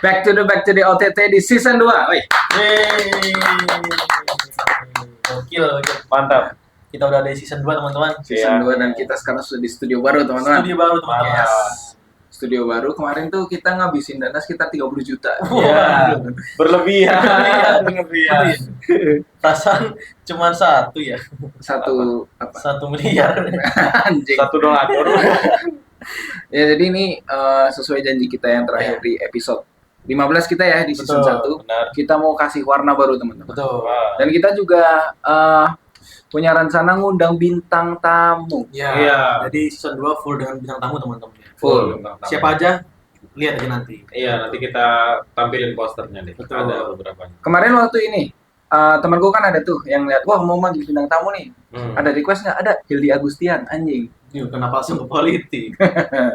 Back to the OTT di season 2. Woi. Gokil. Mantap. Kita udah di season 2, teman-teman. Season 2 dan kita sekarang sudah di studio baru, teman-teman. Studio baru, teman-teman. Yes. Studio baru kemarin tuh kita ngabisin dana sekitar 30 juta. Iya. Berlebihan. Perasaan cuma satu ya. Satu apa? 1 miliar. Anjing. Satu donatur. Ya, jadi ini sesuai janji kita yang terakhir di episode 15 kita ya di season 1. Benar. Kita mau kasih warna baru, teman-teman. Betul. Dan kita juga punya rencana ngundang bintang tamu. Iya. Jadi season 2 full dengan bintang tamu, teman-teman. Full. Siapa aja? Lihat aja nanti. Iya, nanti kita tampilin posternya nih. Betul. Ada beberapa. Kemarin waktu ini temanku kan ada tuh yang lihat, wah mau manggil bintang tamu nih. Ada request nggak? Ada Hildi Agustian, anjing. Yuk, kenapa langsung ke politik?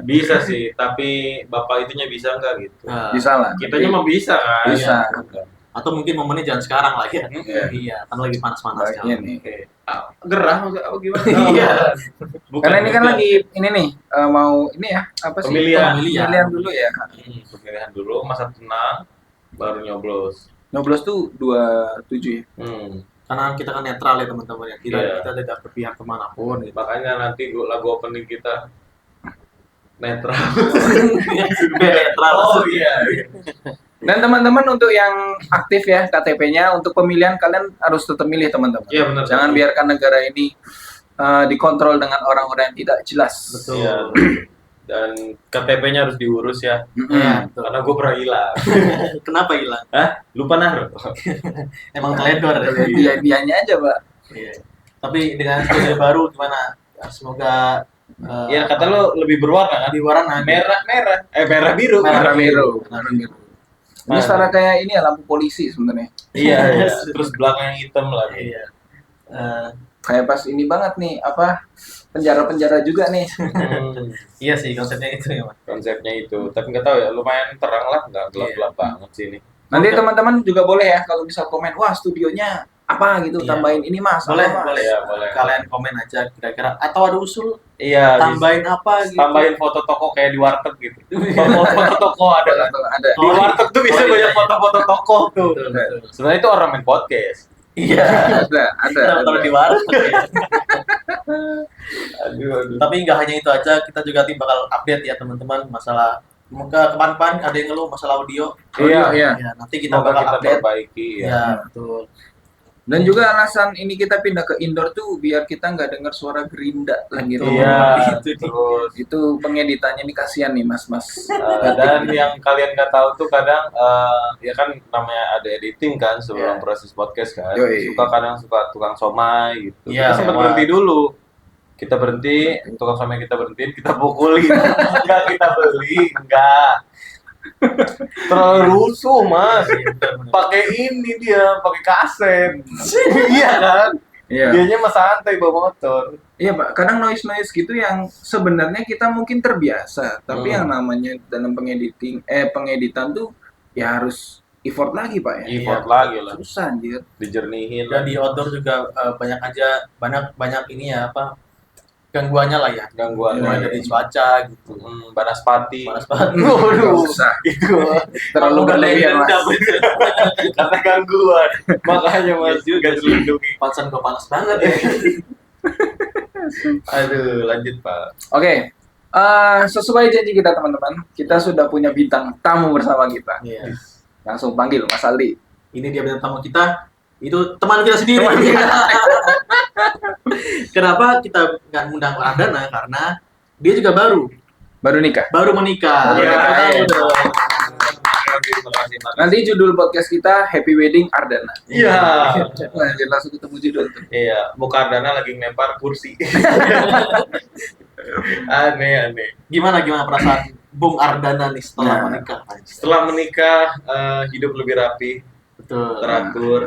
Bisa sih, tapi bapak itunya bisa nggak gitu? Bisa lah. Kitanya mah bisa kan? Bisa. Atau mungkin momennya jangan sekarang lah ya. Iya. Iya, kan lagi panas-panas Bagian sekarang. nih. Oke. Gerah maksudnya gimana? Iya. Bukan Karena ini kan juga. lagi ini nih mau ini ya apa sih? Pemilihan. Pemilihan dulu ya. Pemilihan dulu, masa tenang, baru nyoblos. Nyoblos tuh 27 ya. Karena kita kan netral ya, teman-teman ya. Iya. Kita tidak berpihak kemanapun. Gitu. Makanya nanti lagu opening kita netral. Netral. Oh iya. Dan teman-teman untuk yang aktif ya KTP-nya untuk pemilihan kalian harus tetap milih, teman-teman. Iya benar. Jangan biarkan negara ini dikontrol dengan orang-orang yang tidak jelas. Betul. Iya. Dan KTP-nya harus diurus ya. Iya, betul. Karena gue pernah hilang. Kenapa hilang? Lupa naruh. Emang teledor. Dianya aja, Pak. Iya. Tapi dengan studio baru gimana? Semoga Ya kata lo lebih berwarna kan? di warna Merah biru. Merah biru. Ini Nah. setara kayak ini ya lampu polisi sebenarnya. Iya. Terus belakangnya hitam lagi. Iya. Kayak pas ini banget nih apa penjara-penjara juga nih. Iya sih konsepnya itu ya, Mas. Konsepnya itu. Tapi nggak tahu ya, lumayan terang lah, nggak gelap-gelap banget sih ini. Nanti teman-teman juga boleh ya kalau bisa komen, wah studionya apa gitu, Iya. tambahin ini Mas. Boleh, apa, Mas? boleh. Iya, boleh. Kalian komen aja kira-kira atau ada usul Iya. tambahin apa gitu. Tambahin foto toko kayak di warteg gitu. Foto toko ada kan? Ada. Di warteg tuh bisa Oh, iya. banyak foto-foto toko tuh. Betul. Sebenarnya itu orang main podcast. Iya. Ada. Taruh di warteg ya. Aduh. Tapi nggak hanya itu aja, kita juga tim bakal update ya teman-teman masalah ke depan ada yang ngeluh masalah audio. Iya. Ya, nanti kita Semoga bakal kita update. perbaiki ya. Ya, betul. Dan juga alasan ini kita pindah ke indoor tuh biar kita nggak dengar suara gerinda lagi tuh. Iya. Itu dia. Terus Itu pengeditannya nih kasihan nih mas-mas. dan yang kalian nggak tahu tuh kadang ya kan namanya ada editing kan sebelum Iya. proses podcast kan. Yoi. Kadang suka tukang somai gitu. Iya, Kita sempat lewat. berhenti dulu. Kita berhenti, tukang somai kita berhentiin, kita pukulin. Enggak kita beli, enggak. Terlalu rusuh, Mas. Pakai ini dia, pakai kaset. Iya kan? Iya. Dianya mah santai bawa motor. Iya Pak, kadang noise gitu yang sebenarnya kita mungkin terbiasa, tapi yang namanya dalam pengeditan tuh ya harus effort lagi Pak ya. Effort lagi lah, Susah anjir. dijernihin. Dan di outdoor juga banyak ini ya apa gangguannya lah ya. Gangguan Mulai Iya. dari cuaca gitu. Iya. Banaspati. Panas banget. Susah. Itu Terlalu berlebihan Mas. karena gangguan. Makanya Mas juga dilindungi. Pansan gua panas banget ya. Aduh, lanjut Pak. Oke. Sesuai janji kita teman-teman, kita sudah punya bintang tamu bersama kita. Iya. Langsung panggil Mas Aldi. Ini dia bintang tamu kita. Itu teman kita sendiri. Kenapa kita nggak undang Ardana? Karena dia juga Baru nikah. baru menikah. Baru Ya, nikah, tahu iya. dong. Terima kasih, Mas. Nanti judul podcast kita Happy Wedding Ardana. Iya. Lanjut langsung ketemu judul tuh. Iya, Mukardana lagi ngelempar kursi. Aneh. Gimana perasaan Bung Ardana nih setelah Nah. menikah? Setelah menikah, hidup lebih rapi, Betul. teratur,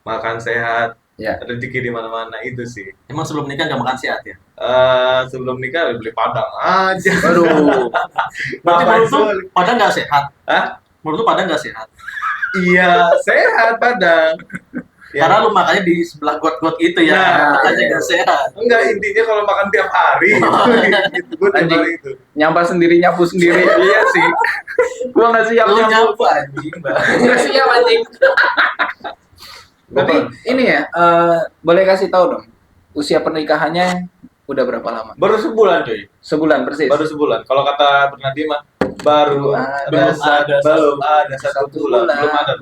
makan sehat, Ya. rezeki di mana-mana itu sih. Emang sebelum menikah nggak makan sehat ya? Sebelum nikah beli padang aja. Aduh. Berarti Makan menurut lu sur. Padang nggak sehat? Hah? Menurut lu Padang nggak sehat? Iya, sehat padang. Karena lu makannya di sebelah got-got itu ya, Nah, makanya iya. gak sehat. Enggak, intinya kalau makan tiap hari gitu. Gue tiap Anjing. hari itu. Nyampah sendiri, nyapu sendiri. Iya sih. Gua nggak siap Lu nyapu. nyapu anjing, Bang. Nggak siap anjing. Tapi ini ya, boleh kasih tahu dong, usia pernikahannya udah berapa lama? Baru sebulan cuy. Sebulan persis. Baru sebulan. Kalau kata Bernadi mah baru belum ada satu bulan. Belum ada.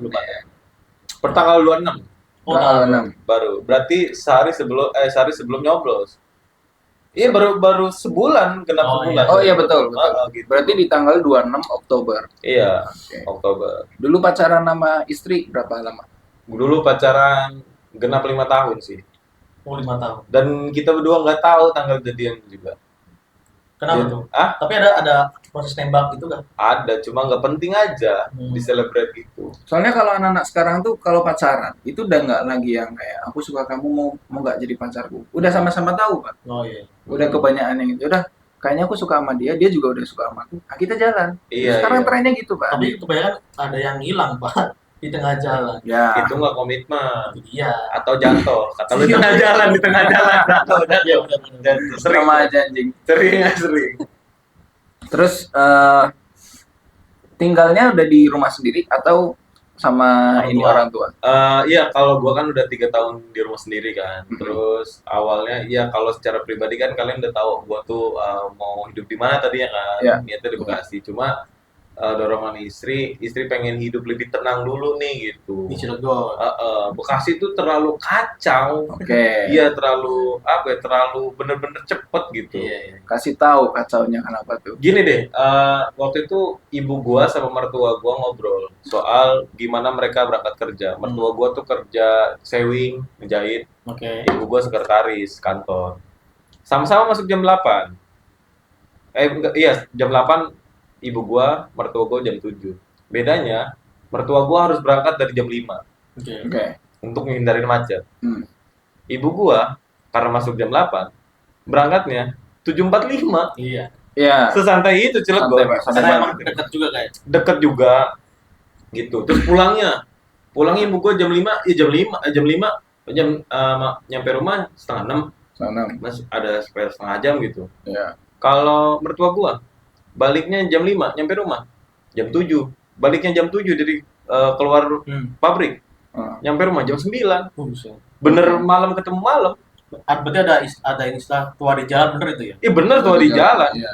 Pertanggal 26 Oh, Tanggal 6. baru. Berarti sehari sebelum nyoblos. Iya baru sebulan genap Oh, sebulan. Oh iya betul, betul. Gitu. Berarti di tanggal 26 Oktober. Iya, Oke. Oktober. Dulu pacaran sama istri berapa lama? Dulu pacaran genap 5 tahun sih. Oh, 5 tahun. Dan kita berdua nggak tahu tanggal jadian juga. Kenapa Jadi- tuh? Ah, Tapi ada proses nembak gitu kan? ada, cuma nggak penting aja di celebrate gitu. Soalnya kalau anak-anak sekarang tuh kalau pacaran itu udah nggak lagi yang kayak aku suka kamu mau nggak jadi pacarku. Udah sama-sama tahu kan. Oh iya. Udah kebanyakan yang itu. Udah kayaknya aku suka sama dia, dia juga udah suka sama aku. Nah, kita jalan. Iya, Sekarang iya. trennya gitu pak. Tapi kebanyakan ada yang hilang, Pak, di tengah jalan. Ya. Itu nggak komitmen Iya. atau jatuh. Kata lu di tengah jalan jatuh. Iya, benar-benar. Jatuh. Sering, Sama aja anjing. sering. Terus tinggalnya udah di rumah sendiri atau sama Orang ini tua. orang tua? Iya, kalau gua kan udah 3 tahun di rumah sendiri kan. Mhm. Terus awalnya, iya kalau secara pribadi kan kalian udah tahu gua tuh mau hidup di mana tadinya kan. Iya. Niatnya di Bekasi. Cuma dorongan istri pengen hidup lebih tenang dulu nih gitu. Di Cilegon. Bekasi tuh terlalu kacau. Oke. Iya, terlalu terlalu bener-bener cepet gitu. Iya, iya. Kasih tahu kacaunya kenapa tuh? Gini deh, waktu itu ibu gua sama mertua gua ngobrol soal gimana mereka berangkat kerja. Mertua gua tuh kerja sewing, ngejahit, Oke. ibu gua sekretaris kantor. Sama-sama masuk jam 8. Jam 8 ibu gua, mertua gua jam 7. Bedanya, mertua gua harus berangkat dari jam 5 Oke. Oke. untuk menghindarin macet. Hmm. Ibu gua karena masuk jam 8, berangkatnya 7.45. Iya. Ya. Sesantai itu Cilegon. Santai, Pak. Santai Karena emang banget. dekat juga kayak. Deket juga gitu. Terus pulangnya ibu gua jam 5, nyampe rumah setengah 6, Sana. masih ada spare setengah jam gitu. Ya. Kalau mertua gua baliknya jam 5, nyampe rumah jam 7. Baliknya jam 7 dari keluar pabrik, nyampe rumah jam 9. Buset. Bener malam ketemu malam. Berarti ada istilah tua di jalan, bener itu ya? Iya bener tua di jalan. Iya.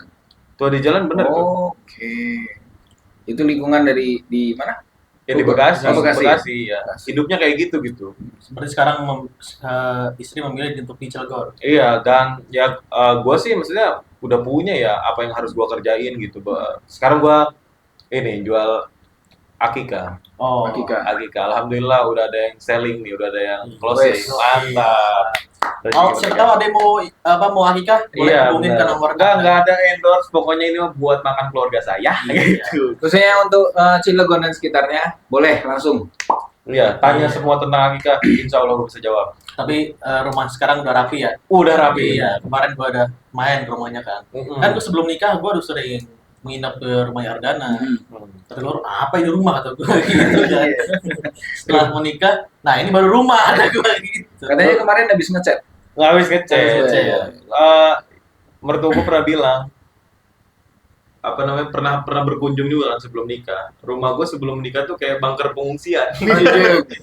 Tua di jalan bener tuh. Oke. Itu lingkungan dari di mana? Ya di Bekasi. Oh, Bekasi. Ya. Bekasi. Hidupnya kayak gitu. Seperti sekarang istri memilih untuk di Cilegon. Iya, dan ya gue sih maksudnya udah punya ya apa yang harus gue kerjain gitu. Sekarang gue ini jual akika. Oh. Akika. Alhamdulillah udah ada yang selling nih, udah ada yang closing. Wes. Mantap. Oh, siapa tahu ada yang mau akikah? Boleh Iya, hubungin ke nomor enggak ada endorse, pokoknya ini mah buat makan keluarga saya Iya. gitu. Khususnya untuk Cilegon dan sekitarnya, boleh langsung. Iya, tanya Iya. semua tentang akika, insya Allah gue bisa jawab. Tapi rumah sekarang udah rapi ya? Udah rapi. Iya, kemarin gua ada main ke rumahnya kan. Kan gua sebelum nikah gua udah sering menginap ke rumahnya Ardana. Kata gua, apa ini rumah kata gua gitu kan. Setelah menikah, nah ini baru rumah ada gua gitu. Katanya kemarin habis ngechat. Nggak habis ngecek. Habis ngecek. Mertua gue pernah bilang, apa namanya, pernah berkunjung juga kan sebelum nikah. Rumah gue sebelum nikah tuh kayak bunker pengungsian.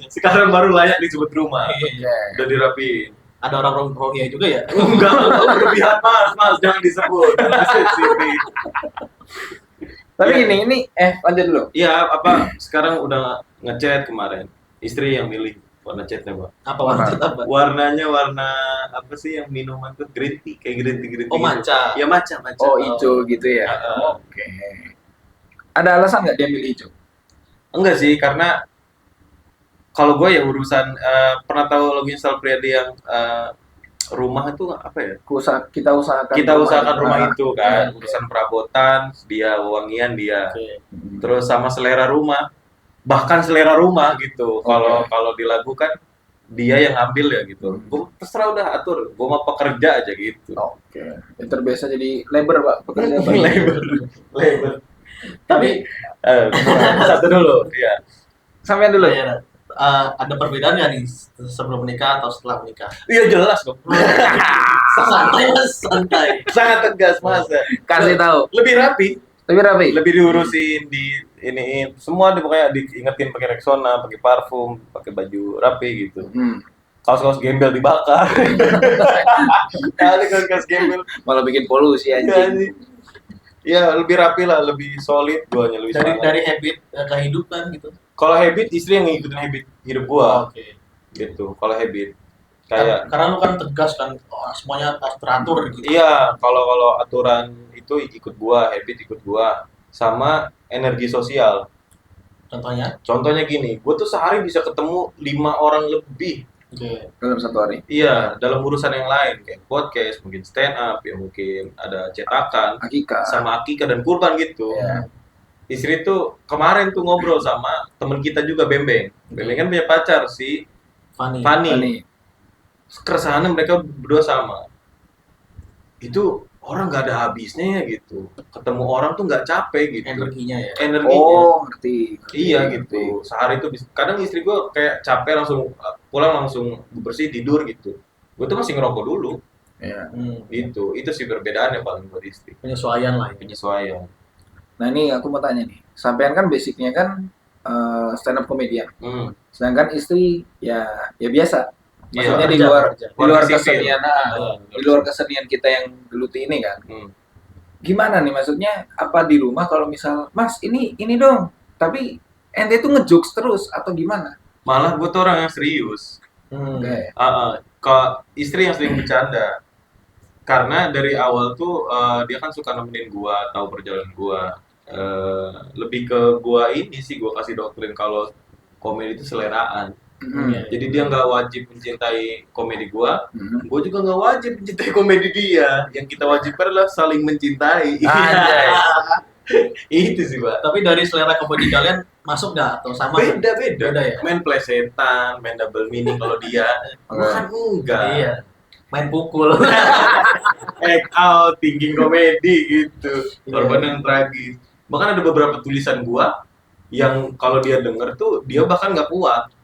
Sekarang baru layak disebut rumah. Udah dirapiin. Ada orang rohia juga ya? Enggak, berlebihan mas, jangan disebut. Jangan disebut sini. Tapi Iya. ini lanjut dulu. Iya, sekarang udah ngechat kemarin. Istri yang milih warna chatnya, Pak. Apa warna apa? Warnanya warna apa sih yang minuman tuh green tea, kayak green tea. Oh, matcha. Ya matcha. Oh, hijau gitu ya. Oke. Ada alasan nggak dia milih hijau? Enggak sih, karena kalau gue ya urusan pernah tahu lagu Sal Priadi yang rumah itu apa ya? Kita usahakan. Kita usahakan rumah itu kan, Iya. urusan perabotan, dia wangian dia. Oke. Terus sama selera rumah, bahkan selera rumah gitu. Kalau dilakukan dia yang ngambil ya gitu. Gue terserah udah atur, gue mau pekerja aja gitu. Oke. Yang terbiasa jadi labor pak, pekerja pak. Labor. Tapi Satu dulu, ya. Sampai dulu. iya, ada perbedaan nggak nih sebelum menikah atau setelah menikah? Iya jelas dong. Santai mas, santai. Sangat tegas masa. Kasih tahu. Lebih rapi, Lebih rapi. lebih diurusin, iniin. Semua pokoknya diingetin pakai Rexona, pakai parfum, pakai baju rapi gitu. Kaos-kaos gembel dibakar. Kali kaos-kaos gembel. Malah bikin polusi Iya, anjing. anjing. Ya lebih rapi lah, lebih solid guanya, lebih semangat. Dari habit kehidupan gitu. Kalau habit, istri yang ngikutin habit hidup gua. Oke. Gitu. Kalau habit kayak Karena lu kan tegas kan, semuanya harus teratur gitu. iya, kalau aturan itu ikut gua, habit ikut gua, sama energi sosial. Contohnya, Gini, gua tuh sehari bisa ketemu 5 orang lebih. oke. Dalam 1 hari. Iya, dalam urusan yang lain kayak podcast, mungkin stand up, ya mungkin ada cetakan, Akikah. sama akikah dan kurban gitu. Iya. Istri tuh kemarin tuh ngobrol sama temen kita juga Bembeng. Bembeng kan punya pacar si Funny. Fani. Keresahannya mereka berdua sama. Itu orang nggak ada habisnya ya gitu. Ketemu orang tuh nggak capek gitu. Energinya ya. Energinya. Oh, ngerti. Iya gitu. Sehari itu kadang istri gue kayak capek langsung pulang langsung bersih tidur gitu. Gue tuh masih ngerokok dulu. Iya. Gitu. Itu sih perbedaannya paling buat istri. Penyesuaian lah. Penyesuaian. Nah, ini aku mau tanya nih. Sampean kan basicnya kan stand up comedian. Sedangkan istri ya biasa. Maksudnya Iya, di luar Warga sipil. kesenian, di luar kesenian kita yang geluti ini kan. Gimana nih maksudnya? Apa di rumah kalau misal, Mas ini dong, tapi ente tuh ngejokes terus atau gimana? Malah gue tuh orang yang serius. Oke. Ke istri yang sering bercanda. Karena dari awal tuh dia kan suka nemenin gua, tahu perjalanan gua. Lebih ke gua ini sih, gua kasih doktrin kalau komedi itu seleraan. Jadi dia nggak wajib mencintai komedi gua, gua juga nggak wajib mencintai komedi dia. Yang kita wajibkan adalah saling mencintai. Anjay. Itu sih, Pak. Tapi dari selera komedi kalian masuk nggak atau sama? Beda ya. Main plesetan, main double meaning kalau dia, gua kan enggak. Iya. Main pukul. Act out, thinking komedi gitu. Iya. Korban yang tragis. Bahkan ada beberapa tulisan gua yang kalau dia denger tuh dia bahkan nggak kuat.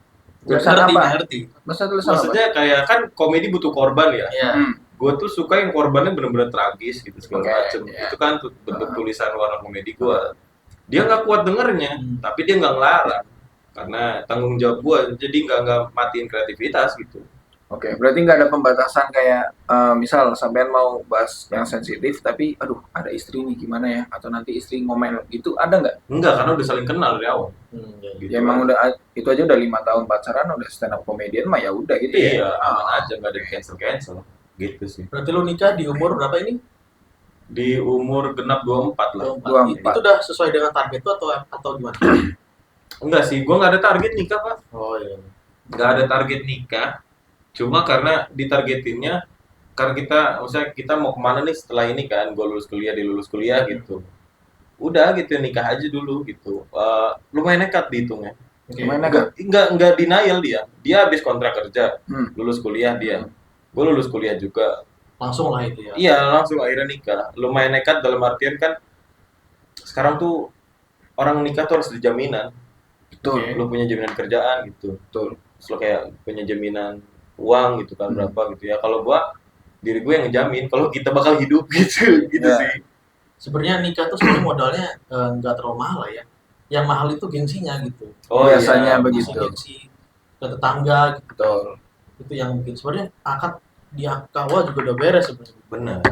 Tulisan apa? Ngerti. Maksudnya kayak kan komedi butuh korban ya. Iya. Gue tuh suka yang korbannya bener-bener tragis gitu segala Oke, macem. iya. Itu kan bentuk tulisan warna komedi gua. Dia nggak kuat dengernya, tapi dia nggak ngelarang karena tanggung jawab gua. Jadi nggak matiin kreativitas gitu. Oke, berarti nggak ada pembatasan kayak misal sampean mau bahas yang sensitif tapi aduh ada istri nih gimana ya, atau nanti istri ngomel gitu, ada nggak? Enggak, karena udah saling kenal dari awal. Gitu. Ya emang udah itu aja udah 5 tahun pacaran, udah stand up comedian mah ya udah gitu Iya, ya. aman aja, nggak ada cancel gitu sih. Berarti lu nikah di umur berapa ini? Di umur genap 24 lah. 24. Itu udah sesuai dengan target lu atau gimana? Enggak sih, gua nggak ada target nikah, Pak. Oh iya. Nggak ada target nikah. Cuma karena ditargetinnya karena maksudnya kita mau kemana nih setelah ini kan, gue lulus kuliah gitu. Udah gitu nikah aja dulu gitu. Lumayan nekat dihitungnya. Lumayan nekat. Enggak denial dia. Dia habis kontrak kerja, lulus kuliah dia. Gue lulus kuliah juga. Langsung lah itu ya. Iya, langsung akhirnya nikah. Lumayan nekat dalam artian kan sekarang tuh orang nikah tuh harus ada jaminan. Betul. Lu punya jaminan kerjaan gitu. Betul. Terus lu kayak punya jaminan uang gitu kan berapa gitu ya. Kalau gua diri gue yang ngejamin kalau kita bakal hidup gitu sih. Sebenarnya nikah tuh sebenarnya modalnya nggak terlalu mahal lah ya. Yang mahal itu gengsinya gitu. Oh biasanya iya, begitu. Gengsi ke tetangga gitu. Betul. Itu yang bikin sebenarnya akad di awal juga udah beres sebenarnya. Benar.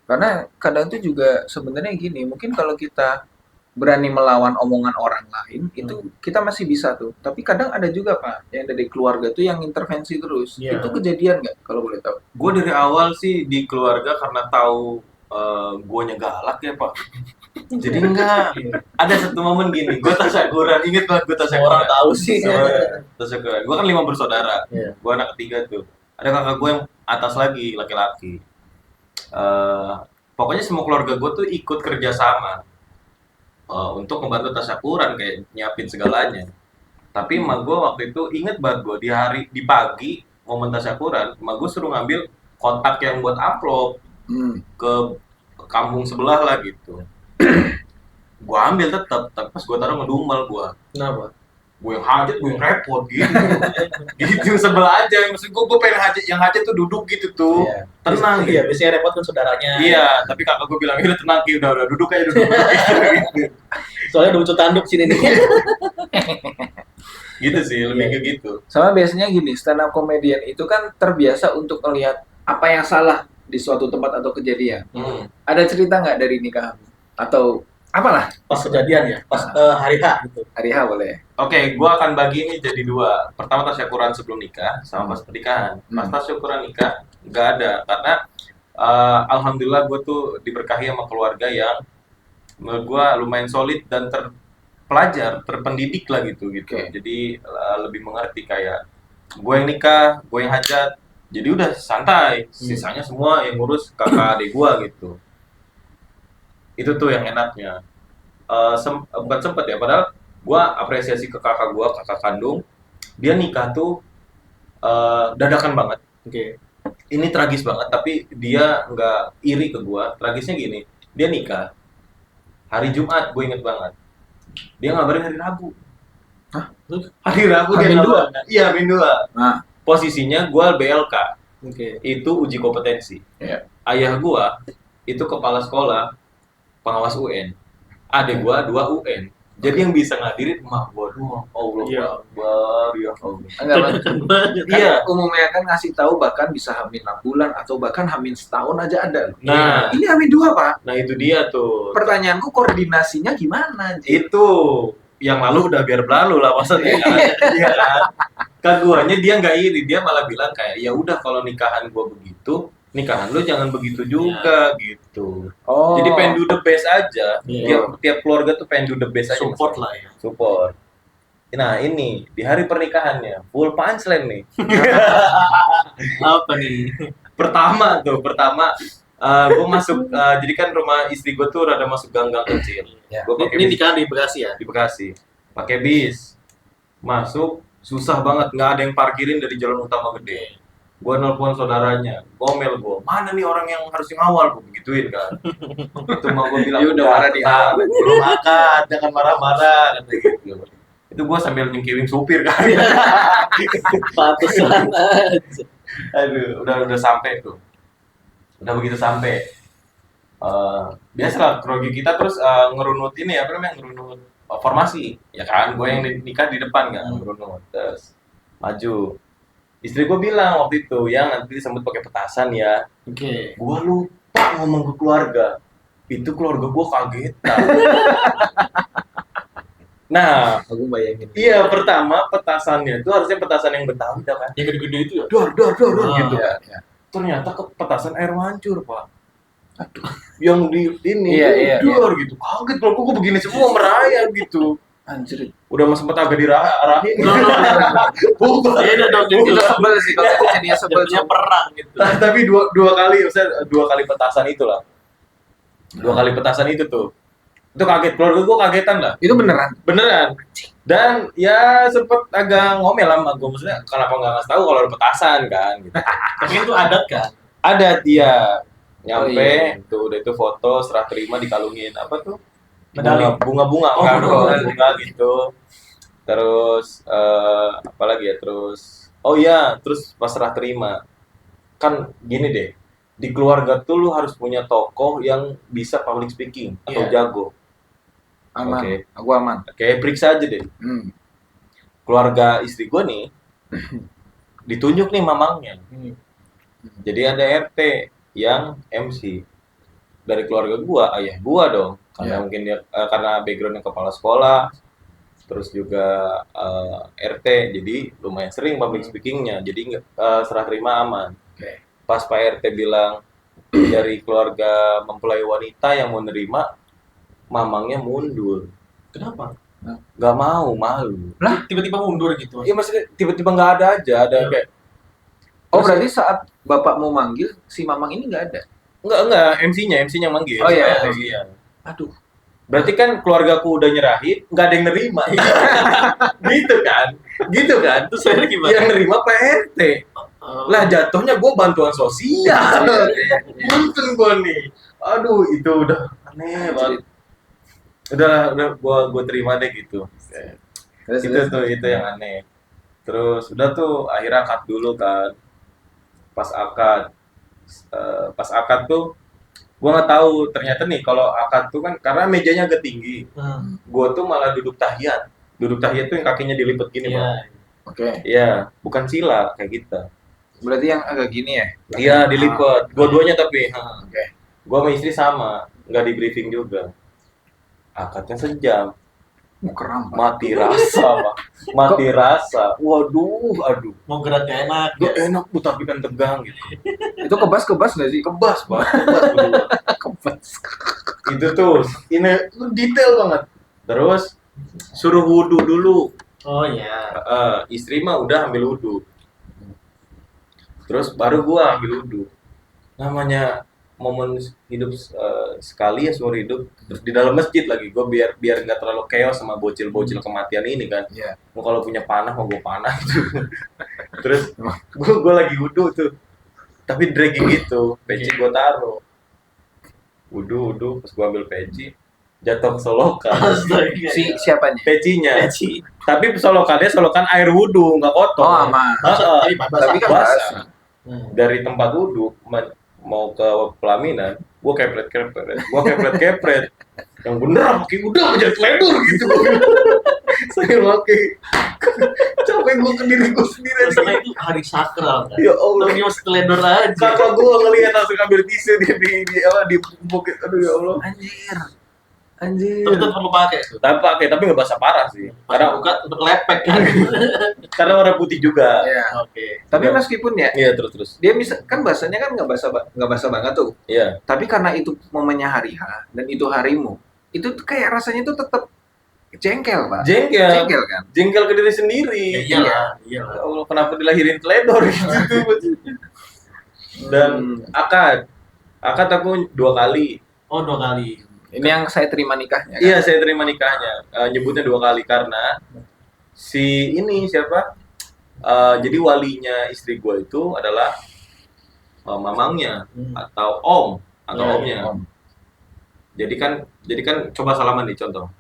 Karena kadang tuh juga sebenarnya gini, mungkin kalau kita berani melawan omongan orang lain itu kita masih bisa tuh. Tapi kadang ada juga Pak yang dari keluarga tuh yang intervensi terus. Iya. Itu kejadian nggak kalau boleh tahu? Gue dari awal sih di keluarga karena tahu guanya galak ya Pak. Jadi enggak. Ada satu momen gini, gue tasyakuran, inget banget gue tasyakuran. Orang tahu sih. Tasyakuran. Gue kan 5 bersaudara. Iya. Gue anak ketiga tuh. Ada kakak gue yang atas lagi, laki-laki. Pokoknya semua keluarga gue tuh ikut kerjasama untuk membantu tasyakuran kayak nyiapin segalanya. Tapi emak gue waktu itu inget banget gue di pagi momen tasyakuran, emak gue suruh ngambil kotak yang buat amplop ke kampung sebelah lah gitu. Gue ambil tetap, tapi pas gue taruh ngedumel gue. Kenapa? gue yang hajat, gue yang repot gitu. Gitu sebel aja. Maksud gue pengen hajat, yang hajat tuh duduk gitu tuh. Iya. Tenang Iya, gitu. biasanya repot kan saudaranya. Iya, tapi kakak gue bilang, udah tenang Ki, udah duduk aja duduk. Gitu. Soalnya udah butuh tanduk sini nih. Gitu sih, lebih ke gitu. Sama biasanya gini, stand up comedian itu kan terbiasa untuk melihat apa yang salah di suatu tempat atau kejadian. Ada cerita nggak dari nikahan? Atau apalah, Pas kejadian ya, pas hari H gitu. hari H boleh. Oke, gue akan bagi ini jadi dua. Pertama tasyakuran sebelum nikah, sama pas pernikahan. Pas tasyakuran nikah, nggak ada. Karena alhamdulillah gue tuh diberkahi sama keluarga yang menurut gue lumayan solid dan terpelajar, terpendidik lah gitu. Oke. Jadi lebih mengerti kayak gue yang nikah, gue yang hajat. Jadi udah santai. Sisanya semua yang ngurus kakak adik gue gitu. Itu tuh yang enaknya. Bukan sempet ya, padahal gua apresiasi ke kakak gua, kakak kandung, dia nikah tuh dadakan banget. Oke. Ini tragis banget, tapi dia nggak iri ke gua. Tragisnya gini, dia nikah hari Jumat, gue inget banget. Dia ngabarin hari Rabu. Hah? Hari Rabu dia Hamin dua? ngabarin. Iya, Hamin 2. Nah, Posisinya gua BLK, Oke. itu uji kompetensi. Iya. Ayah gua itu kepala sekolah pengawas UN. Adik gua 2 UN. Jadi yang bisa ngadirin emak gua doang. Allah Iya. Akbar, ya Allah. enggak Bang. banget. Kan Iya. umumnya kan ngasih tahu bahkan bisa hamil 6 bulan atau bahkan hamil setahun aja ada. Nah, Ini hamil 2 Pak. nah itu dia tuh. Pertanyaanku koordinasinya gimana? Ji? Itu yang lalu udah biar berlalu lah maksudnya kan. Iya kan. Keduanya dia nggak iri, dia malah bilang kayak ya udah kalau nikahan gua begitu, nikahan lu jangan begitu juga gitu. Oh. Jadi pengen do the best aja. Iya. Tiap keluarga tuh pengen do the best aja. Support maksudnya. lah ya. Support. Nah ini di hari pernikahannya full punchline nih. Apa nih? pertama gue masuk jadi kan rumah istri gue tuh rada masuk gang-gang kecil. Ya. Gue pakai Ini bis nikahan di Bekasi ya? di Bekasi, pakai bis masuk susah banget, nggak ada yang parkirin dari jalan utama gede. Gue nelpon saudaranya, ngomel gue, mana nih orang yang harus ngawal, gue begituin kan. Itu mau gue bilang, Dia udah marah di tenang, belum makan, jangan marah-marah, kata gitu. Itu gue sambil nyengkirin supir kan. Pantesan aja. Aduh, udah sampai tuh. Udah begitu sampai. Biasalah grogi kita terus ngerunut ini apa namanya ngerunut formasi. Ya kan, gue yang nikah di depan kan ngerunut. Terus maju. Istri gue bilang waktu itu, yang nanti disambut pakai petasan ya. Oke. Gue lupa ngomong ke keluarga. Itu keluarga gue kagetan. Nah, Aku bayangin. iya pertama petasannya itu harusnya petasan yang Betawi dah kan. Yang gede-gede itu ya? Dor gitu Ya, kan. ya. Ternyata ke petasan air mancur, Pak. Yang di ini Iya, dor gitu. Kaget kalau gue begini semua merayap gitu. Anjir. Udah sempat agak dirahin. Bukan. Beda dong Itu itu. sebel sih kalau itu jadinya sebel. Jadinya perang gitu. Tapi dua kali, maksudnya 2 kali petasan itulah. 2 kali petasan itu tuh. Itu kaget, keluarga gue kagetan lah. Itu beneran. Beneran. Dan ya sempet agak ngomel sama gue, maksudnya kenapa nggak ngasih tahu kalau ada petasan kan gitu. Tapi itu adat kan? Ada dia nyampe Oh, iya. tuh udah itu foto serah terima dikalungin apa tuh Medali. bunga-bunga Oh, kan bunga. bunga gitu. Terus apa lagi ya, terus oh iya, terus pas serah terima kan gini deh, di keluarga tuh lu harus punya tokoh yang bisa public speaking atau Iya. jago. Aman. Oke. Aku aman. Kayak periksa aja deh. Keluarga istri gue nih ditunjuk nih mamangnya. Jadi ada RT yang MC dari keluarga gua, ayah gua dong, karena Iya. mungkin dia karena backgroundnya kepala sekolah, terus juga RT, jadi lumayan sering public speakingnya, jadi serah terima aman. Oke. Pas Pak RT bilang dari keluarga mempelai wanita yang mau nerima, mamangnya mundur, Kenapa? nggak mau, malu. Tiba-tiba mundur gitu. Iya maksudnya tiba-tiba nggak ada aja, ada Iya. kayak Oh, berarti saat Bapak mau manggil, si Mamang ini nggak ada? enggak MC-nya manggil. Oh, iya. Iya. Aduh. Berarti kan keluargaku udah nyerahin, nggak ada yang nerima. Gitu kan. Terus saya gimana? Yang nerima Pak RT. Lah jatuhnya gue bantuan sosial. Punten gue nih. Aduh, itu udah aneh banget. Udah gue terima deh gitu. Itu yang aneh. Terus udah tuh akhirnya akad dulu kan. Pas akad tuh gua nggak tahu ternyata nih kalau akad tuh kan karena mejanya agak tinggi. Gua tuh malah duduk tahiyat. Duduk tahiyat tuh yang kakinya dilipat gini, Bang. Oke. Iya, bukan sila kayak gitu. Berarti yang agak gini ya? Iya, dilipat. Dua-duanya tapi. Oke. Gua sama istri sama, nggak di briefing juga. Akadnya sejam. Kram, Pak. Mati rasa, Pak. Mati rasa. Waduh, aduh. Mau gerak gak enak. Gak enak tuh tapi kan tegang gitu. Itu kebas nggak sih? Kebas, Pak. Kebas berdua. Kebas. Itu tuh, ini detail banget. Terus suruh wudhu dulu. Oh iya. Istri mah udah ambil wudhu. Terus baru gua ambil wudhu. Namanya momen hidup sekali ya seumur hidup. Terus di dalam masjid lagi. Gua biar nggak terlalu chaos sama bocil-bocil kematian ini kan. Iya. Gua kalau punya panah mau gua panah. Terus gua lagi wudhu tuh. Tapi dragging gitu. Peci gua taruh. Wudhu. Pas gua ambil peci. Jatuh ke solokan. Astaga. Siapanya? Pecinya. Peci. Tapi solokan air wudhu, nggak kotor. Oh, aman. Tapi kan basah. Hmm. Dari tempat wudhu mau ke pelaminan, gua kepret. Yang bener pakai wudhu aja teledor gitu. Saya pakai capek gua ke diri gua sendiri. Karena itu hari sakral kan. Ya Allah. Lagi masih teledor aja. Kakak gua ngelihat langsung ambil tisu di pocket. Aduh ya Allah. Anjir. Tapi tetap perlu pakai. Tapi nggak basah parah sih. Karena buka untuk lepek kan. Karena warna putih juga. Iya. Oke. Tapi meskipun ya, Iya terus. dia bisa kan bahasanya kan nggak basah banget tuh. Iya. Tapi karena itu momennya hari H dan itu harimu, itu tuh kayak rasanya tuh tetap jengkel, Pak. Jengkel kan? Jengkel ke diri sendiri. Iya. Ya Allah, kenapa dilahirin teledor gitu. Dan akad aku 2 kali. Oh 2 kali. Ini yang saya terima nikahnya. Kan? Iya, saya terima nikahnya. Nyebutnya 2 kali karena si ini siapa? Jadi walinya istri gue itu adalah mamangnya atau omnya. Om. Jadi kan coba salaman nih contoh.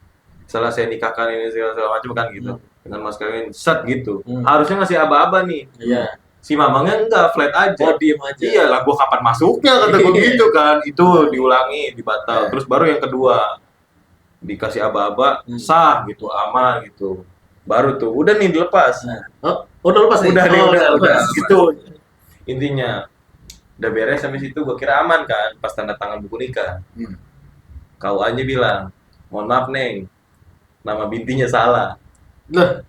Setelah saya nikahkan ini segala macam kan gitu. Dengan mas kawin set gitu. Harusnya ngasih aba-aba nih. Iya. Si mamangnya enggak, flat aja. Oh diem aja. Iya lah, gua kapan masuknya kata gua gitu kan. Itu diulangi, dibatal. Terus baru yang kedua dikasih aba-aba, sah gitu, aman gitu. Baru tuh, udah nih dilepas. Oh, udah lepas nih. Udah lepas. gitu. Intinya udah beres sampai situ, gua kira aman kan pas tanda tangan buku nikah. Kau aja bilang, "Mohon maaf, Neng. Nama bintinya salah." Loh,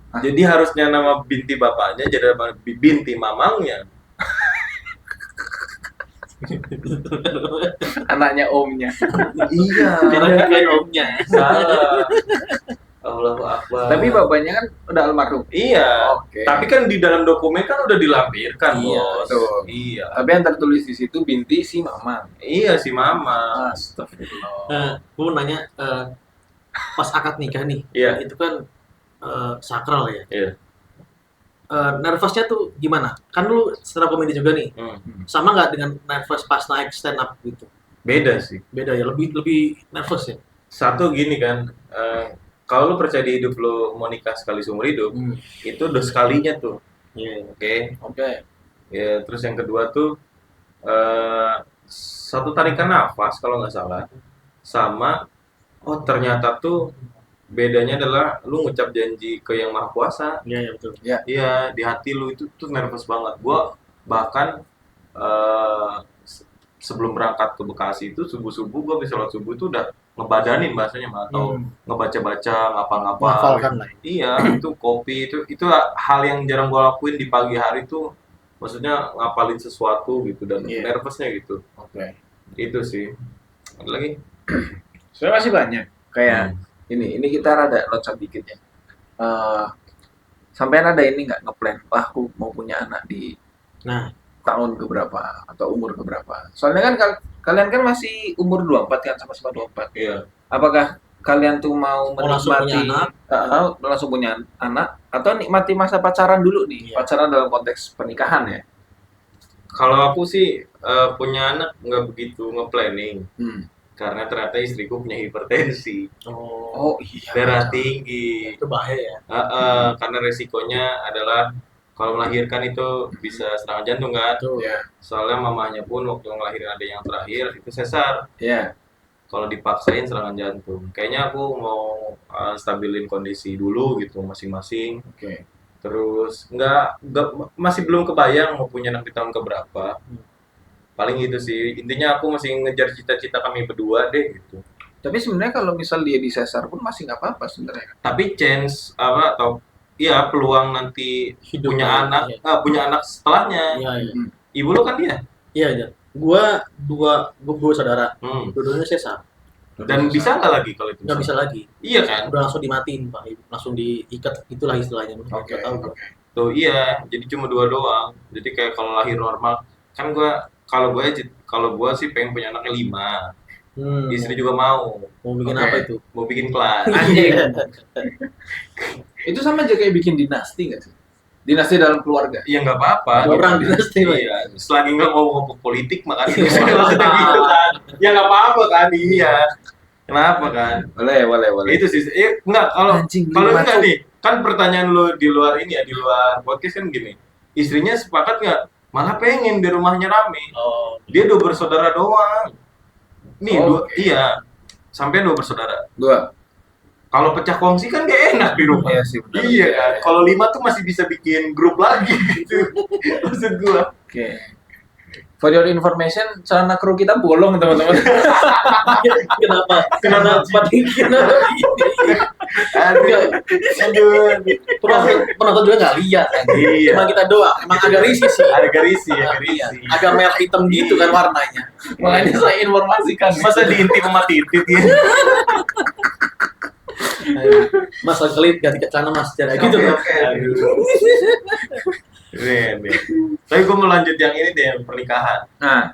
Jadi harusnya nama binti bapaknya jadi nama binti mamangnya. Anaknya omnya. Iya. karena nikahin omnya. Salah. Allahu Akbar. Tapi bapaknya kan udah almarhum. Iya. Oke. Tapi kan di dalam dokumen kan udah dilampirkan, Iya, Bos. betul. Iya. Tapi yang tertulis di situ binti si mama. Iya si mama. Astagfirullah. Gue mau nanya, pas akad nikah nih, Iya. itu kan sakral ya. Iya. Nervousnya tuh gimana? Kan lu stand up comedy juga nih. Sama nggak dengan nervous pas naik stand up gitu? Beda sih. Beda ya, lebih nervous ya. Satu gini kan, kalau lu percaya di hidup lu mau nikah sekali seumur hidup, itu udah sekalinya tuh. Iya. Oke. Ya, terus yang kedua tuh satu tarikan nafas kalau nggak salah, sama ternyata tuh bedanya adalah lu ngucap janji ke yang maha kuasa. Iya betul. Iya, di hati lu itu tuh nervous banget. Gua bahkan sebelum berangkat ke Bekasi itu subuh-subuh gua habis sholat subuh itu udah ngebadanin bahasanya atau ngebaca-baca ngapa-ngapa. Menghafalkan lah. Iya, itu kopi itu hal yang jarang gua lakuin di pagi hari tuh. Maksudnya ngapalin sesuatu gitu dan nervousnya gitu. Oke. Itu sih. Ada lagi? Sebenarnya masih banyak. Kayak ini kita rada loncat dikit ya. Sampean ada ini nggak ngeplan? Wah, aku mau punya anak di tahun keberapa atau umur keberapa? Soalnya kan kalian kan masih umur 24 kan, sama-sama 24. Iya. Apakah kalian tuh mau menikmati langsung punya anak atau nikmati masa pacaran dulu nih? Pacaran dalam konteks pernikahan ya. Kalau aku sih punya anak nggak begitu nge-planning. Karena ternyata istriku punya hipertensi, Oh, Oh iya. darah tinggi. itu bahaya ya. Karena resikonya adalah kalau melahirkan itu bisa serangan jantung kan. Tuh. Ya. Soalnya mamanya pun waktu ngelahirin ada yang terakhir itu sesar. Ya. Kalau dipaksain serangan jantung. Kayaknya aku mau stabilin kondisi dulu gitu masing-masing. Oke. Terus nggak masih belum kebayang mau punya anak di tahun keberapa. Paling itu sih. Intinya aku masih ngejar cita-cita kami berdua deh gitu. Tapi sebenarnya kalau misal dia disasar pun masih nggak apa-apa sebenarnya. Tapi chance apa atau iya peluang nanti Hidup punya ya. anak punya anak setelahnya. Iya, iya. Ibu lo kan dia. Iya, iya. Gua dua saudara. Dua-duanya sesar. Dan bisa nggak lagi kalau itu? Nggak bisa lagi. Iya kan? Udah langsung dimatiin, Pak. Langsung diikat, itulah istilahnya. Oke. Nggak tahu gua. Oke. Tuh iya, jadi cuma 2 doang. Jadi kayak kalau lahir normal, kan kalau gua sih pengen punya anaknya 5. Istri juga mau Mau bikin Oke. apa itu? mau bikin kelas. Anjing. Itu sama aja kayak bikin dinasti nggak sih? Dinasti dalam keluarga. Iya nggak apa-apa. Orang dinasti, Pak. Iya, selagi nggak mau ngomong politik makanya maksudnya gitu kan. Ya nggak apa-apa kan, iya. Kenapa kan? Boleh, boleh, boleh. Itu sih, nggak kalau Anjing, kalau lima enggak tuh. nih, kan pertanyaan lu di luar ini ya, di luar podcast kan gini. Istrinya sepakat nggak? Malah pengen di rumahnya rame. Oh, Dia 2 bersaudara doang. Nih, Oh, iya. Sampai 2 bersaudara. 2. Kalau pecah kongsi kan gak enak di rumah. Iya sih, benar. Iya kan. Kalau 5 tuh masih bisa bikin grup lagi gitu. Maksud gua. Oke. For your information, celana kru kita bolong, teman-teman. kenapa? Kenapa? Kenapa begini? Aduh. Penonton juga nggak lihat kan? Iya. Cuma kita doang. Emang agak risih sih. Ada garisi ya, Iya. garisi. Agak merah hitam gitu kan warnanya. Makanya saya informasikan. Masa diintip sama titit ya? Mas kelit ganti celana mas cara gitu Oke, loh. oke. Aduh. Nih. Tapi gue mau lanjut yang ini deh, yang pernikahan. Nah,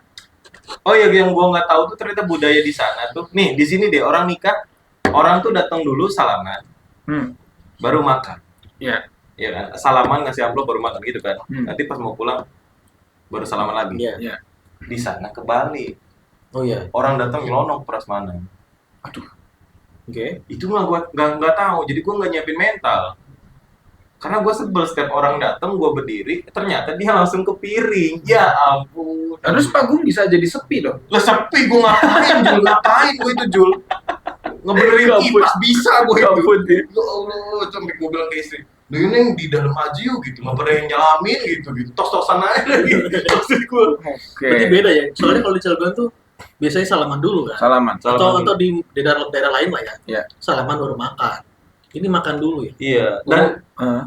Oh ya, yang gue nggak tahu tuh ternyata budaya di sana tuh. Nih, di sini deh orang nikah, orang tuh datang dulu salaman, baru makan. Iya. Iya kan? Salaman ngasih amplop baru makan gitu kan. Hmm. Nanti pas mau pulang baru salaman lagi. Iya. Iya. Di sana kebalik. Oh iya. Orang datang nyelonong prasmanan. Oke. Itu mah gue nggak tahu. Jadi gue nggak nyiapin mental. Karena gue sebel setiap orang datang gue berdiri, ternyata dia langsung ke piring. Ya ampun. Terus panggung bisa jadi sepi dong. Lah sepi gue ngapain Jul? Ngapain gue itu Jul? Ngebenerin Gabut. kipas bisa gue itu. Gabut ya. Ya Allah, sampai gue bilang ke istri, "Duh Neng di dalam aja yuk gitu, nggak pernah yang nyalamin gitu. Tos-tosan aja gitu." Maksud gue. Oke. Berarti beda ya. Soalnya kalau di Cilegon tuh biasanya salaman dulu kan. Salaman. Atau di daerah lain lah ya. Iya. Salaman baru makan. Ini makan dulu ya. Iya.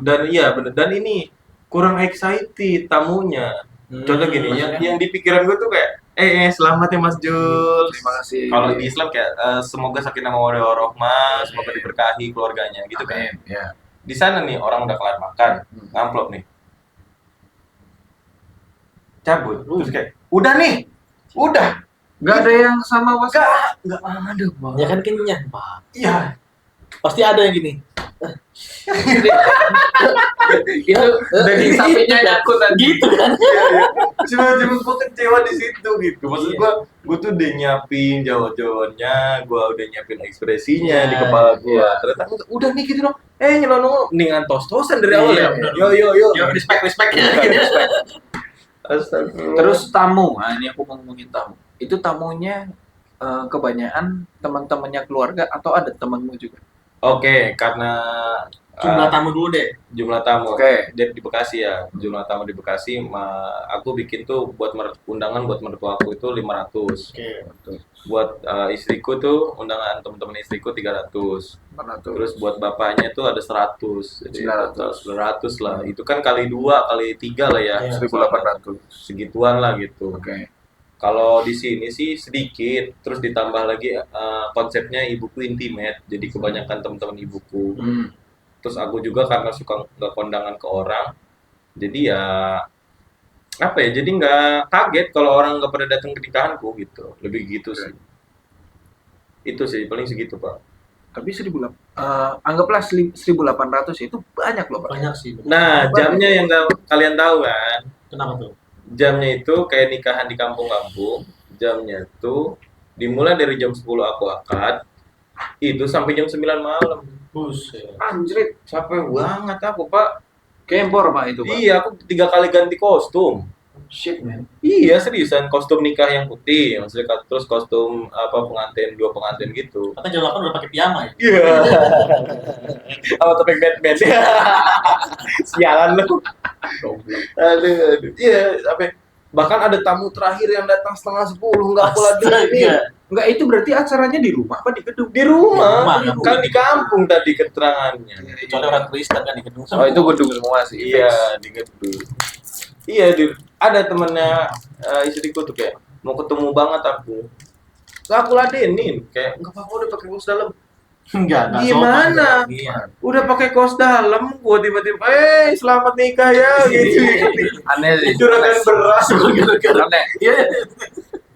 Dan iya bener. Dan ini kurang excited tamunya. Contoh gini, yang di pikiran gue tuh kayak, selamat ya Mas Jul. Terima kasih. Kalau di Islam kayak semoga sakinah mawaddah warahmah, semoga diberkahi keluarganya gitu kan. Amin. Ya. Di sana nih orang udah kelar makan, ngamplop nih. Cabut, terus kayak, "Udah nih. Udah." Nggak ada yang sama WhatsApp. Enggak ada, Bang. Ya kan kenyang, Pak. Iya. Pasti ada yang gini. Itu daging sapinya nyangkut tadi. Gitu kan. Cuma gue kecewa di situ gitu. Maksud gue tuh udah nyiapin jawab-jawabnya, gue udah nyiapin ekspresinya di kepala gue. Iya. Ternyata udah nih gitu dong. Nyelonong mendingan tos-tosan dari awal ya. Iya, benar. Yo. Ya respect ya. Astagfirullah. Terus tamu, nah ini aku mau ngomongin tamu. Itu tamunya kebanyakan teman-temannya keluarga atau ada temanmu juga? Oke, karena Jumlah tamu dulu deh. jumlah tamu. Oke. Di Bekasi ya, jumlah tamu di Bekasi, aku bikin tuh buat undangan buat mertua aku itu 500. Oke. Buat istriku tuh undangan teman-teman istriku 300. Terus buat bapaknya tuh ada 100. Jadi 900 lah. Itu kan kali 2, kali 3 lah ya. Iya. 1.800. Segituan lah gitu. Oke. Kalau di sini sih sedikit, terus ditambah lagi konsepnya ibuku intimate. Jadi kebanyakan teman-teman ibuku. Terus aku juga karena suka nggak kondangan ke orang, jadi ya apa ya, jadi nggak kaget kalau orang nggak pada datang ke nikahanku gitu, lebih gitu sih. Itu sih paling segitu Pak. Tapi anggaplah 1.800 itu banyak loh Pak. Banyak sih. Nah jamnya yang nggak kalian tahu kan, Kenapa tuh? jamnya itu kayak nikahan di kampung-kampung, jamnya itu Dimulai dari jam 10 aku akad, itu sampai jam 9 malam. Buset. Anjrit, Capek banget aku, Pak. kempor Pak itu Pak. Iya, aku 3 kali ganti kostum. Shit man. Iya, seriusan. Kostum nikah yang putih, maksudnya terus kostum pengantin, 2 pengantin gitu. Katanya jam 8 udah pakai piyama ya. Iya. Apa topeng Batman? Sialan lu. Aduh. Iya, sampai bahkan ada tamu terakhir yang datang setengah 10 nggak aku lagi. Astaga. Enggak, itu berarti acaranya di rumah apa di gedung? Di rumah, Di rumah. kan di kampung tadi keterangannya. Kecuali orang Kristen kan di gedung Oh, itu gedung semua sih. Iya, di gedung. Iya, ada temennya istriku tuh kayak mau ketemu banget aku. Lah aku ladenin kayak enggak apa-apa udah pakai kaos dalam. Enggak Gimana? sopan. Iya. Udah pakai kaos dalam, gua tiba-tiba, selamat nikah ya gitu. Aneh sih. Juragan beras. Aneh. Iya.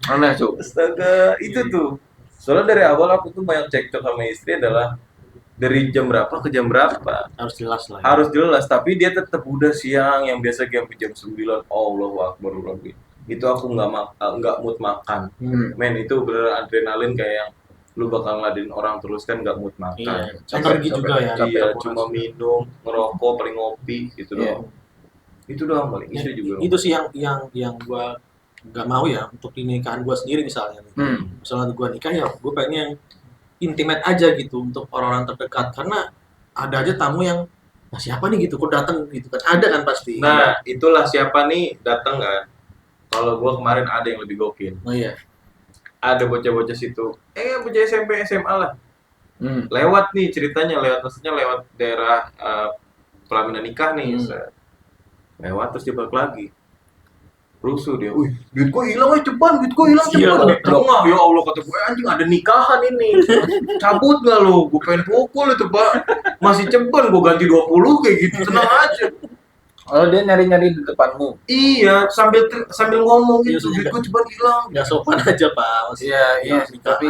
Aneh, Cuk. Astaga, itu tuh. Soalnya dari awal aku tuh banyak cekcok sama istri adalah dari jam berapa ke jam berapa. Harus jelas lah. Ya. Harus jelas, tapi dia tetap udah siang yang biasa jam 9. Allahu Akbar lagi. Itu aku nggak mood makan. Men, itu bener adrenalin kayak yang lu bakal ngeladenin orang terus kan nggak mood makan. Iya. Energi juga ya. Iya, cuma minum, ngerokok, paling ngopi gitu Iya. doang. Itu doang paling. Istri juga. Itu sih yang gua nggak mau ya untuk di nikahan gua sendiri misalnya. Misalnya gua nikah ya, gua pengen yang intimate aja gitu untuk orang-orang terdekat karena ada aja tamu yang siapa nih gitu kok datang gitu kan ada kan pasti. Nah, itulah siapa nih datang kan. Kalau gua kemarin ada yang lebih gokil. Oh iya. Ada bocah-bocah situ. Bocah SMP SMA lah. Lewat nih ceritanya, maksudnya lewat daerah pelaminan nikah nih. Lewat terus dia balik lagi. Rusuh dia. Wih, duit gua hilang cepat, duit gua hilang cepat. Di tengah, ya Allah kata gue, anjing ada nikahan ini. Cabut gak lo? Gue pengen pukul itu, Pak. Masih ceban, gue ganti 20 kayak gitu, tenang aja. Oh, dia nyari-nyari di depanmu. Iya, sambil ngomong gitu, Iya, duit gua cepat hilang. Nggak sopan aja pak. Maksudnya, Iya, tapi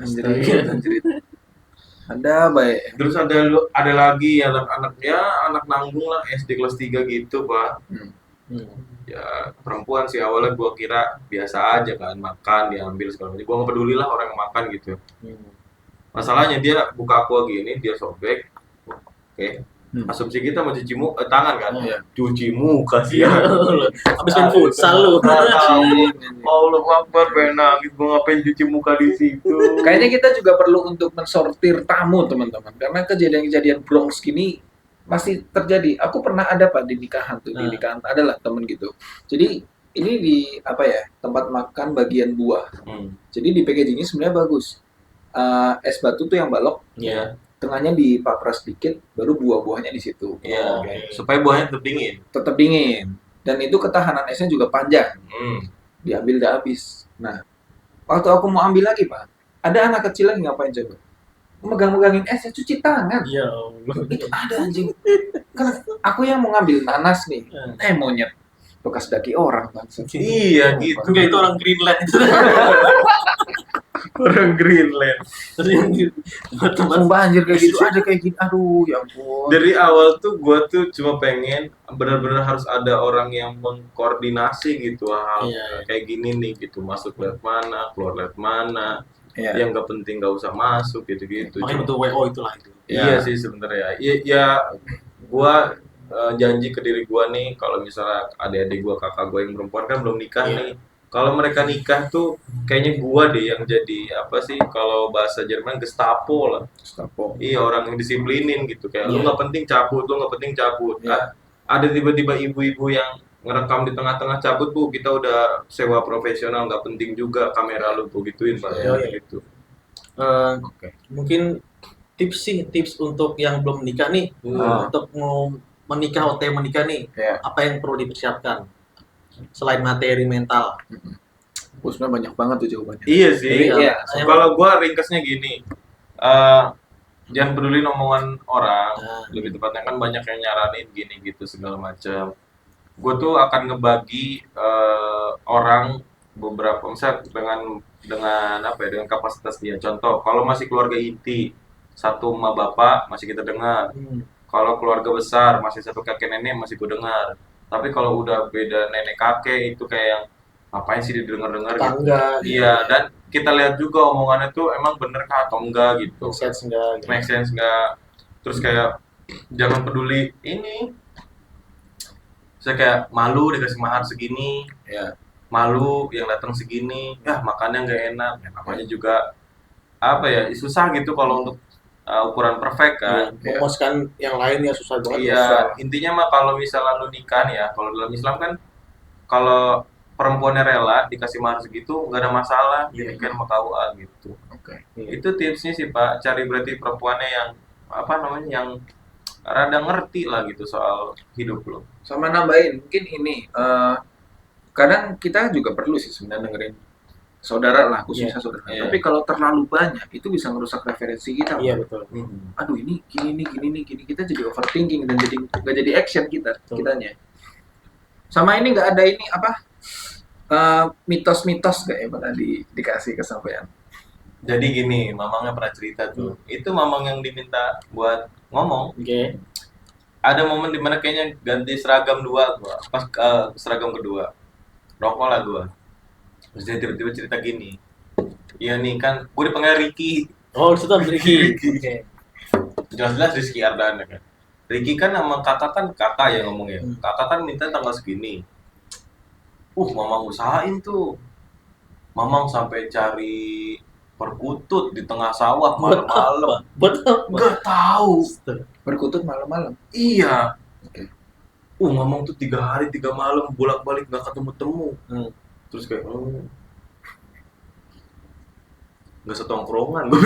anjrit. Ada baik. Terus ada lagi anak nanggung lah SD kelas 3 gitu, Pak. Ya perempuan sih awalnya gua kira biasa aja kan, makan diambil segala macam. Gua nggak peduli lah orang yang makan gitu. Masalahnya dia buka aqua gini, dia sobek. Oke. Asumsi kita mau cuci tangan kan? Iya. Cuci muka sih. Habis main futsal lu. Allah Akbar, pengen nangis. Gua ngapain cuci muka di situ? Kayaknya kita juga perlu untuk mensortir tamu, teman-teman. Karena kejadian-kejadian Bronx gini masih terjadi. Aku pernah ada Pak di nikahan tuh, di nikahan adalah temen gitu. Jadi ini di tempat makan bagian buah. Jadi di packagingnya sebenarnya bagus. Es batu tuh yang balok. Iya. Tengahnya dipapras sedikit, baru buah-buahnya di situ. Iya. Supaya buahnya tetap dingin. Tetap dingin. Dan itu ketahanan esnya juga panjang. Diambil udah habis. Nah, waktu aku mau ambil lagi Pak, ada anak kecil lagi ngapain coba? Megang-megangin esnya, cuci tangan. Iya Allah. Itu ada anjing. Kan aku yang mau ngambil nanas nih. Monyet. Bekas daki orang langsung. Iya gitu. Enggak itu orang Greenland itu. Orang Greenland. Terus yang teman-teman Sumpah anjir kayak gitu, ada kayak gitu. Aduh, ya ampun. Dari awal tuh gua tuh cuma pengen benar-benar harus ada orang yang mengkoordinasi gitu hal kayak gini nih gitu, masuk lewat mana, keluar lewat mana. Yang nggak penting nggak usah masuk gitu-gitu. makanya bentuk WO itulah itu. Iya sih sebenarnya. Ya gua janji ke diri gua nih kalau misalnya adik-adik gua, kakak gua yang perempuan kan belum nikah nih. Kalau mereka nikah tuh kayaknya gua deh yang jadi apa sih kalau bahasa Jerman Gestapo lah. Gestapo. Iya, orang yang disiplinin gitu kayak lu nggak penting cabut, lu nggak penting cabut. Ada tiba-tiba ibu-ibu yang ngerekam di tengah-tengah cabut, Bu, kita udah sewa profesional, nggak penting juga kamera lu, Bu, gituin Pak. Gitu. Mungkin tips untuk yang belum menikah nih, untuk mau menikah atau menikah nih, apa yang perlu dipersiapkan selain materi mental? Sebenarnya banyak banget tuh jawabannya. Iya sih. Iya. Kalau gua ringkasnya gini, jangan peduli omongan orang. Lebih tepatnya kan banyak yang nyaranin gini gitu segala macam. Gue tuh akan ngebagi orang beberapa, misalnya dengan apa ya, dengan kapasitas dia. Contoh, kalau masih keluarga inti, satu emak bapak masih kita dengar. Kalau keluarga besar masih satu kakek nenek masih gue dengar. Tapi kalau udah beda nenek kakek itu kayak yang ngapain sih didengar-dengar gitu. Tangga. Iya, dan kita lihat juga omongannya tuh emang bener kah atau enggak gitu. Make sense enggak? Gitu. Make sense enggak. Terus kayak jangan peduli ini. Saya kayak malu dikasih mahar segini, Ya. malu yang datang segini, ya makannya nggak enak, ya, namanya juga apa ya, susah gitu kalau untuk ukuran perfect kan. Iya, memuaskan yang lain ya susah banget. Iya, intinya mah kalau misalnya lu nikah nih ya, kalau dalam Islam kan kalau perempuannya rela dikasih mahar segitu nggak ada masalah, dinikah sama KUA gitu. Oke. Itu tipsnya sih Pak, cari berarti perempuannya yang apa namanya yang rada ngerti lah gitu soal hidup lo. Sama nambahin mungkin ini kadang kita juga perlu sih sebenarnya dengerin saudara lah, khususnya saudara. Iya. Tapi kalau terlalu banyak itu bisa merusak referensi kita. Iya betul. Aduh ini gini nih kita jadi overthinking dan jadi nggak jadi action kitanya. Sama ini nggak ada ini apa mitos-mitos nggak ya pernah dikasih kesampaian. Jadi gini, mamangnya pernah cerita tuh. Itu mamang yang diminta buat ngomong. Oke. Ada momen dimana kayaknya ganti seragam dua gua, pas seragam kedua. Rokok lah gua. Terus dia tiba-tiba cerita gini. Iya nih kan, gue dipanggil Ricky. Oh, itu Ricky. Oke. Jelas-jelas Rizky Ardana kan. Ricky kan sama kakak kan kakak ya ngomongnya. Kakak kan minta tanggal segini. Mamang usahain tuh. Mamang sampai cari perkutut di tengah sawah malam-malam. Betul. Gak tahu. Berkutut malam-malam. Iya. Oke. Ngomong tuh 3 hari 3 malam bolak-balik nggak ketemu-temu. Terus kayak nggak setongkrongan. Gue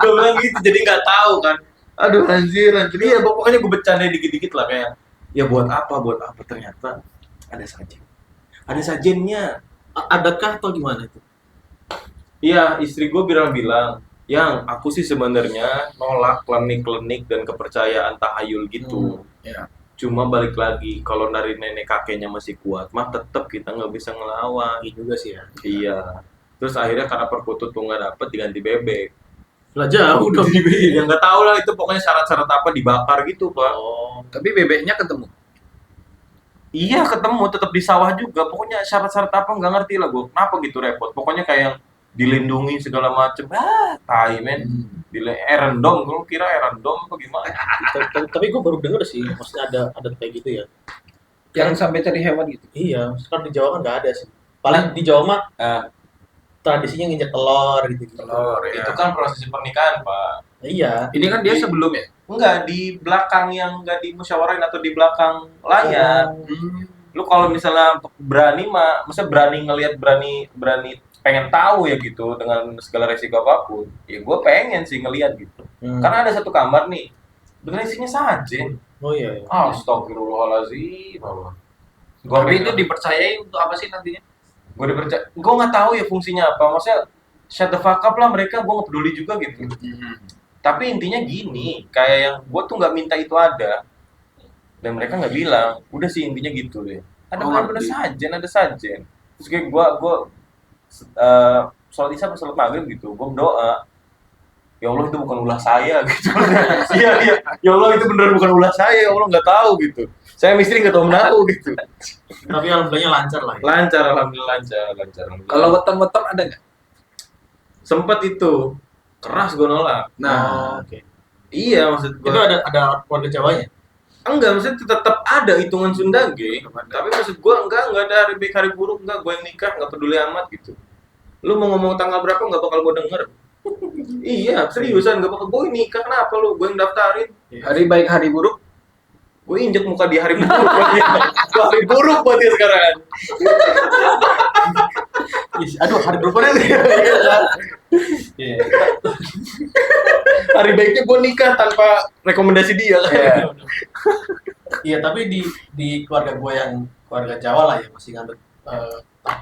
bilang gitu, jadi nggak tahu kan. Aduh anjir. Iya pokoknya gue bercanda dikit-dikit lah kayak. Ya buat apa ternyata ada sajen. Ada sajennya. Adakah atau gimana itu? Iya, istri gue bilang, yang aku sih sebenarnya nolak klinik-klinik dan kepercayaan tahayul gitu. Ya. Cuma balik lagi, kalau dari nenek kakeknya masih kuat, mah tetap kita nggak bisa ngelawan. Iya juga sih ya. Iya. Terus akhirnya karena perkutut tuh nggak dapet diganti bebek. Lah jauh dong. Ya nggak tahu lah itu pokoknya syarat-syarat apa dibakar gitu Pak. Oh. Tapi bebeknya ketemu. Iya ketemu, tetap di sawah juga. Pokoknya syarat-syarat apa nggak ngerti lah gue. Kenapa gitu repot? Pokoknya kayak yang dilindungi segala macem. Tai men. Erendom, gue kira erendom apa gimana? Tapi gue baru denger sih, maksudnya ada kayak gitu ya. Yang sampai cari hewan gitu. Iya, sekarang di Jawa kan nggak ada sih. Paling di Jawa mah tradisinya nginjek telur gitu. Telur ya. Itu kan prosesi pernikahan Pak. Iya. Ini kan dia sebelum ya? Enggak, di belakang yang enggak dimusyawarahin atau di belakang layar. Lu kalau misalnya berani mah, maksudnya berani ngelihat, berani pengen tahu ya gitu dengan segala resiko apapun. Ya gue pengen sih ngelihat gitu. Karena ada satu kamar nih, bener isinya sajen. Oh iya. Astagfirullahaladzim. Tapi itu dipercayai untuk apa sih nantinya? Gue nggak tahu ya fungsinya apa. Maksudnya shut the fuck up lah mereka, gue nggak peduli juga gitu. Tapi intinya gini, kayak yang gue tuh nggak minta itu ada, dan mereka nggak bilang. Udah sih intinya gitu deh. Ada sajen. Terus kayak gue sholat isya atau sholat maghrib gitu, gue berdoa, ya Allah itu bukan ulah saya gitu. Iya, ya Allah itu beneran bukan ulah saya, ya Allah nggak tahu gitu. Saya misteri nggak tahu gitu. Tapi alhamdulillahnya lancar lah ya. Lancar, alhamdulillah lancar. Kalau weton-weton ada nggak? Sempet itu keras gue nolak. Nah, Oke. Iya maksud gue. Itu ada keluarga Jawanya? Enggak, maksudnya tetap ada hitungan Sundage. Tapi maksud gue enggak ada hari baik hari buruk, enggak, gue yang nikah enggak peduli amat gitu. Lu mau ngomong tanggal berapa enggak bakal gue denger. Iya, seriusan enggak bakal gue nikah, kenapa lu? Gue yang daftarin. hari baik hari buruk. Gue injek muka di hari buruk buat dia. Hari buruk buat dia sekarang. Aduh, hari berapa nih? Iya. Hari baiknya gue nikah tanpa rekomendasi dia kan. Iya, tapi di keluarga gue yang keluarga Jawa lah ya, masih nganut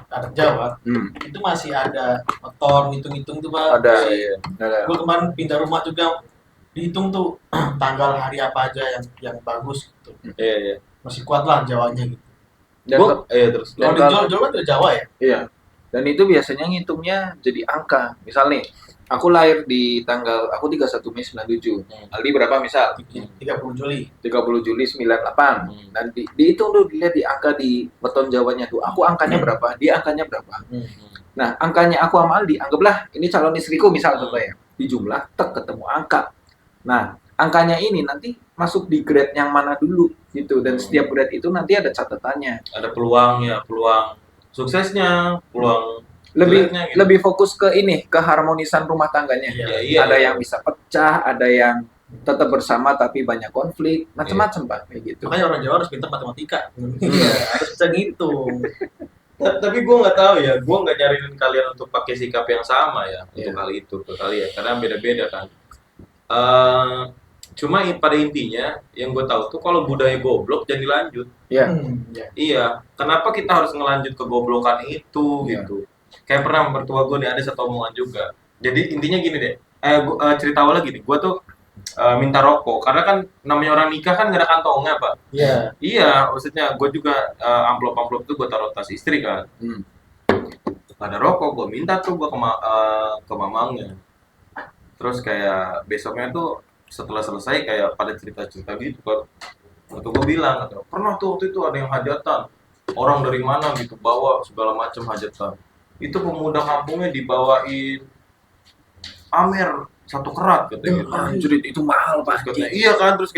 adat Jawa. Itu masih ada weton, hitung-hitung tuh Pak. Ada. Gue kemarin pindah rumah juga dihitung tuh tanggal hari apa aja yang bagus gitu. Iya. Masih kuat lah Jawanya gitu. Terus. Kalau di Jawa kan udah Jawa ya? Iya. Dan itu biasanya ngitungnya jadi angka. Misal nih, aku lahir di tanggal aku 31 Mei 97. Aldi berapa misal? 30 Juli. 30 Juli 98. Dan dihitung tuh, dilihat di angka di weton Jawanya tuh. Aku angkanya berapa? Dia angkanya berapa? Nah, angkanya aku sama Aldi, anggaplah ini calon istriku misal contoh ya. Di jumlah, tek ketemu angka. Nah, angkanya ini nanti masuk di grade yang mana dulu gitu. Dan setiap grade itu nanti ada catatannya. Ada peluangnya, peluang suksesnya, peluang Lebih jeleknya gitu. lebih fokus ke ini, keharmonisan rumah tangganya. Iya, Ada yang bisa pecah, ada yang tetap bersama tapi banyak konflik, macam-macam Pak, kayak gitu. Makanya orang Jawa harus pintar matematika. Iya, harus bisa ngitung. Tapi gue nggak tahu ya, gue nggak nyariin kalian untuk pakai sikap yang sama ya untuk Iya. hal itu ke kalian, karena beda-beda kan. Cuma pada intinya yang gue tahu tuh kalau budaya goblok jadi lanjut. Ya, Ya. Iya, kenapa kita harus ngelanjut kegoblokan itu Iya. gitu? Kayak pernah mertua gue nih ada satu omongan juga. Jadi intinya gini deh, cerita awalnya gini, gue tuh minta rokok karena kan namanya orang nikah kan nggak ada kantongnya Pak. Iya. Iya, maksudnya gue juga amplop-amplop tuh gue taruh tas istri kan. Ada rokok, gue minta tuh gue ke mamangnya. Terus kayak besoknya tuh setelah selesai kayak pada cerita-cerita gitu kan. Waktu gue bilang, pernah tuh waktu itu ada yang hajatan. Orang dari mana gitu bawa segala macam hajatan. Itu pemuda kampungnya dibawain Amer 1 kerat katanya gitu. anjir itu mahal Terus Pak. katanya, iya kan, terus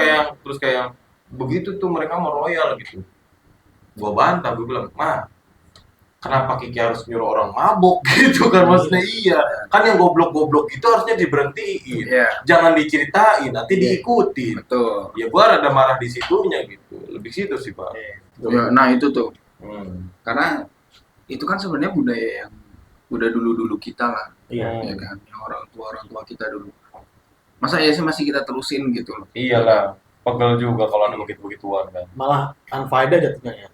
kayak begitu tuh mereka mau royal gitu. Gua bantah, gue bilang, "Ma, kenapa Kiki harus nyuruh orang mabok gitu kan?" Maksudnya iya, kan yang goblok-goblok itu harusnya diberhentiin. Iya, Jangan diceritain, nanti Iya. diikutin. betul. Ya gua rada marah di situnya gitu. Lebih situ sih, Pak. Ya, nah itu tuh. Hmm. Karena itu kan sebenarnya budaya yang udah dulu-dulu kita lah, Iya. ya kan, yang orang tua kita dulu. Masa ya sih masih kita terusin gitu loh. Iyalah, pegel juga kalau ada begitu-begituan kan. Malah unfaedah jatuhnya ya.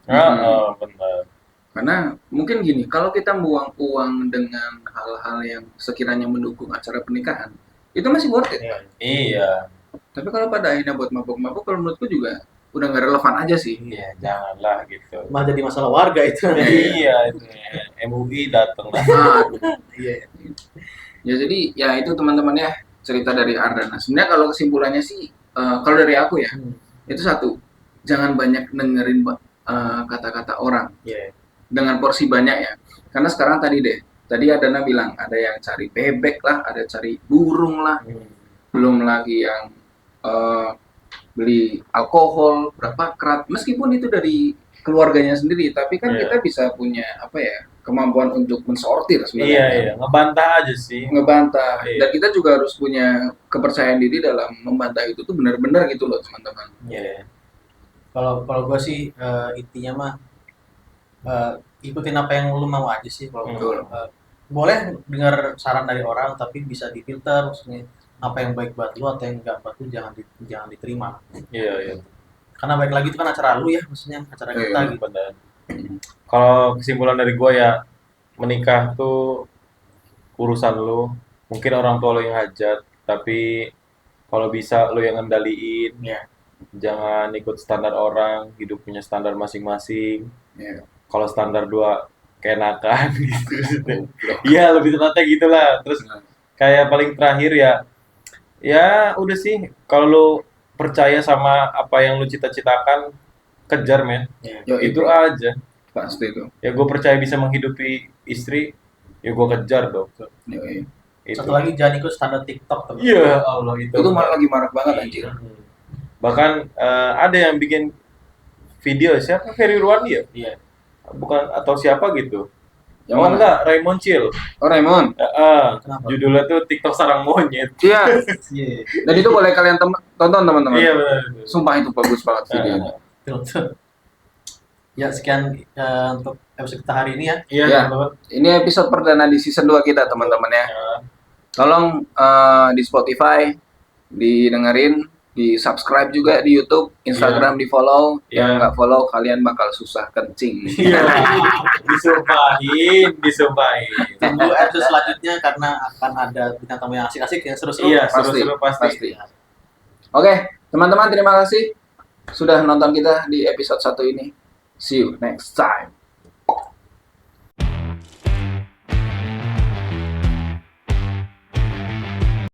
Benar. Karena mungkin gini, kalau kita buang uang dengan hal-hal yang sekiranya mendukung acara pernikahan, itu masih worth it. Iya. Iya. Tapi kalau pada akhirnya buat mabok-mabok, kalau menurutku juga udah nggak relevan aja sih. Iya, janganlah gitu. Malah jadi masalah warga itu. Iya, itu MUI datang lah. Nah, Iya. ya jadi ya itu teman-teman ya cerita dari Ardana. Sebenarnya kalau kesimpulannya sih, kalau dari aku ya, itu satu, jangan banyak dengerin kata-kata orang Iya. dengan porsi banyak ya. Karena sekarang tadi Ardana bilang ada yang cari bebek lah, ada cari burung lah, belum lagi yang beli alkohol berapa kerat, meskipun itu dari keluarganya sendiri, tapi kan Iya. kita bisa punya apa ya kemampuan untuk mensortir Iya, sebenarnya, iya, ngebantah aja sih. ngebantah. Iya. Dan kita juga harus punya kepercayaan diri dalam membantah itu tuh benar-benar gitu loh teman-teman. Iya. Kalau gue sih intinya mah ikutin apa yang lu mau aja sih. Kalau Betul. boleh dengar saran dari orang tapi bisa difilter, maksudnya apa yang baik buat lu atau yang enggak buat lu jangan diterima. Iya, iya. Karena baik lagi itu kan acara lu ya, maksudnya acara kita Iya. gitu. Benar. Kalau kesimpulan dari gue ya, menikah tuh urusan lu. Mungkin orang tua lu yang hajat, tapi kalau bisa lu yang ngendaliin. Iya. Jangan ikut standar orang, hidup punya standar masing-masing. Iya. Kalau standar 2 keenakan gitu. Iya, lebih tepatnya gitulah. Terus kayak paling terakhir ya udah sih, kalau lu percaya sama apa yang lu cita-citakan, kejar men. Yo, Itu aja. pasti itu. Ya gue percaya bisa menghidupi istri, ya gue kejar dong. Yo, iya. Itu. Satu lagi jangan ikut standar TikTok teman. Iya Allah itu. Itu lagi marak banget anjir. Bahkan ada yang bikin video, siapa, Ferry Ruandi ya? Iya. Bukan, atau siapa gitu. Yang Oh mana? enggak, Raymond Chill. Oh, Raymond. Kenapa? Judulnya tuh TikTok sarang monyet. Iya. Iya. Dan itu boleh kalian tonton teman-teman. Iya benar. Sumpah itu bagus banget videonya. Filter. Ya sekian untuk episode kita hari ini ya. Iya, Ya. teman-teman. Ini episode perdana di season 2 kita teman-teman ya. Ya. Tolong di Spotify didengerin, di subscribe juga di YouTube, Instagram di follow. Iya. Yang nggak follow kalian bakal susah kencing. Iya. Disumpahin. Tunggu episode selanjutnya karena akan ada bintang tamu yang asik-asik yang seru-seru. Iya, Pasti, seru-seru pasti. Oke, teman-teman terima kasih sudah nonton kita di episode 1 ini. See you next time.